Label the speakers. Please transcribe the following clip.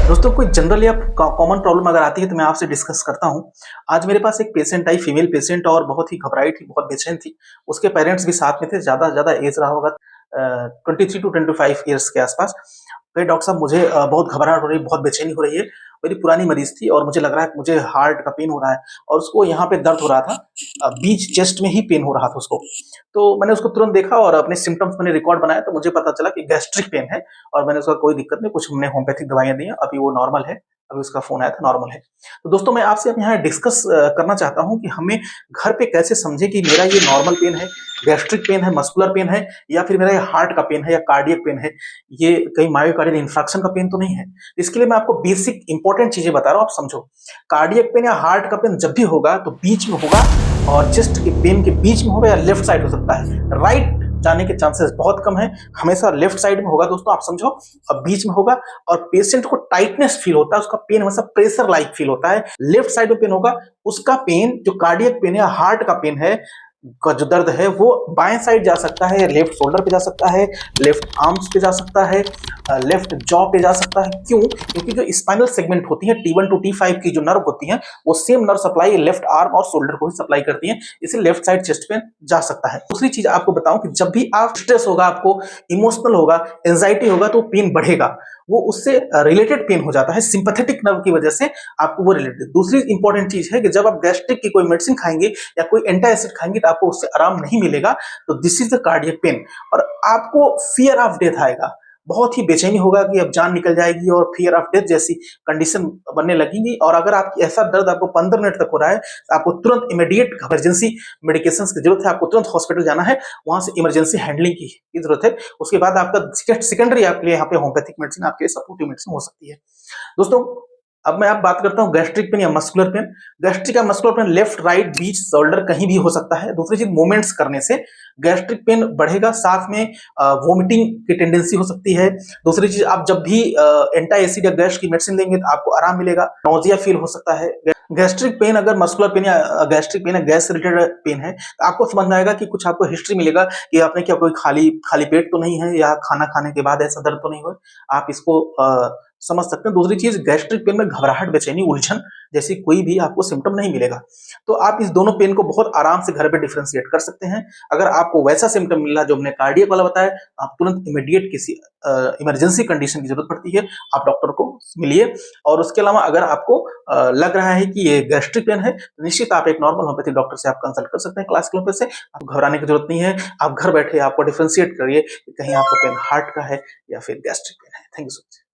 Speaker 1: दोस्तों कोई जनरल या कॉमन प्रॉब्लम अगर आती है तो मैं आपसे डिस्कस करता हूँ। आज मेरे पास एक पेशेंट आई, फीमेल पेशेंट, और बहुत ही घबराई थी, बहुत बेचैन थी। उसके पेरेंट्स भी साथ में थे, ज़्यादा एज रहा होगा 23 टू 25 ईयर्स के आसपास। कहे डॉक्टर साहब मुझे बहुत घबराहट हो रही है, बहुत बेचैनी हो रही है। मेरी पुरानी मरीज़ थी और मुझे लग रहा है कि मुझे हार्ट का पेन हो रहा है और उसको यहाँ पे दर्द हो रहा था, बीच चेस्ट में ही पेन हो रहा था उसको। तो मैंने उसको तुरंत देखा और अपने सिम्पटम्स मैंने रिकॉर्ड बनाया तो मुझे पता चला कि गैस्ट्रिक पेन है। और मैंने उसका कोई दिक्कत नहीं, कुछ हमने होम्योपैथिक दवाइयाँ दी हैं, अभी वो नॉर्मल है। अभी उसका फ़ोन आया था, नॉर्मल है। तो दोस्तों मैं आपसे अब यहाँ डिस्कस करना चाहता हूँ कि हमें घर पे कैसे समझें कि मेरा ये नॉर्मल पेन है, गैस्ट्रिक पेन है, मस्कुलर पेन है, या फिर मेरा ये हार्ट का पेन है या कार्डियक पेन है। ये कहीं मायोकार्डियल इंफ्राक्शन का पेन तो नहीं है। इसके लिए मैं आपको बेसिक इंपॉर्टेंट चीज़ें बता रहा हूँ, आप समझो। कार्डियक पेन या हार्ट का पेन जब भी होगा तो बीच में होगा, और चेस्ट के पेन के बीच में होगा या लेफ्ट साइड हो सकता है। राइट जाने के चांसेस बहुत कम है, हमेशा लेफ्ट साइड में होगा दोस्तों, आप समझो। अब बीच में होगा और पेशेंट को टाइटनेस फील होता है, उसका पेन हमेशा प्रेशर लाइक फील होता है। लेफ्ट साइड में पेन होगा, उसका पेन जो कार्डियक पेन है, हार्ट का पेन है, का जो दर्द है वो बाएं साइड जा सकता है, लेफ्ट शोल्डर पे जा सकता है, लेफ्ट आर्म्स पे जा सकता है, लेफ्ट जॉ पे जा सकता है। क्यों? क्योंकि जो स्पाइनल सेगमेंट होती है T1 टू T5 की जो नर्व होती है, वो same nerve supply left arm और शोल्डर को ही सप्लाई करती है, इसलिए लेफ्ट साइड चेस्ट पेन जा सकता है। दूसरी चीज आपको बताऊं कि जब भी आप स्ट्रेस होगा, आपको इमोशनल होगा, एंजाइटी होगा, तो पेन बढ़ेगा। वो उससे रिलेटेड पेन हो जाता है, सिंपैथेटिक नर्व की वजह से आपको वो रिलेटेड। दूसरी इंपॉर्टेंट चीज है कि जब आप गैस्ट्रिक की कोई मेडिसिन खाएंगे या कोई एंटी एसिड खाएंगे तो आपको उससे आराम नहीं मिलेगा। तो this is the cardiac pain. और आपको फियर ऑफ डेथ आएगा, बहुत ही बेचैनी होगा कि अब जान निकल जाएगी, और फियर ऑफ डेथ जैसी कंडीशन बनने लगेगी। और अगर आप ऐसा दर्द आपको 15 मिनट तक हो रहा है तो आपको तुरंत इमीडिएट इमरजेंसी मेडिकेशन की जरूरत है, आपको तुरंत हॉस्पिटल जाना है, वहां से इमरजेंसी हैंडलिंग की जरूरत है। उसके बाद आपका सेकेंडरी आपके लिए यहाँ पे होम्योपैथिक मेडिसिन, आपके सपोर्टिव मेडिसिन हो सकती है। दोस्तों अब मैं आप बात करता हूँ गैस्ट्रिक पेन या मस्कुलर पेन। गैस्ट्रिक या मस्कुलर पेन लेफ्ट राइट बीच शोल्डर कहीं भी हो सकता है। दूसरी चीज, मूवमेंट्स करने से गैस्ट्रिक पेन बढ़ेगा, साथ में वोमिटिंग की टेंडेंसी हो सकती है। दूसरी चीज, आप जब भी एंटी एसिड या गैस की मेडिसिन लेंगे तो आपको आराम मिलेगा, नोजिया फील हो सकता है। गैस्ट्रिक पेन अगर मस्कुलर पेन या गैस्ट्रिक पेन या गैस रिलेटेड पेन है तो आपको समझ में आएगा कि कुछ आपको हिस्ट्री मिलेगा कि आपने क्या कोई खाली खाली पेट तो नहीं है, या खाना खाने के बाद ऐसा दर्द तो नहीं हुआ। आप इसको समझ सकते हैं। दूसरी चीज, गैस्ट्रिक पेन में घबराहट, बेचैनी, उलझन जैसी कोई भी आपको सिम्टम नहीं मिलेगा। तो आप इस दोनों पेन को बहुत आराम से घर पे डिफरेंशिएट कर सकते हैं। अगर आपको वैसा सिम्टम मिला जो हमने कार्डियक वाला बताया, आप तुरंत इमीडिएट किसी इमरजेंसी कंडीशन की जरूरत पड़ती है, आप डॉक्टर को मिलिए। और उसके अलावा अगर आपको लग रहा है कि ये गैस्ट्रिक पेन है तो निश्चित आप एक नॉर्मल होम्योपैथिक डॉक्टर से आप कंसल्ट कर सकते हैं, क्लासिकल होम्योपैथी से। आपको घबराने की जरूरत नहीं है, आप घर बैठे आपको डिफरेंशिएट करिए कि कहीं आपका पेन हार्ट का है या फिर गैस्ट्रिक पेन है। Thank you so much.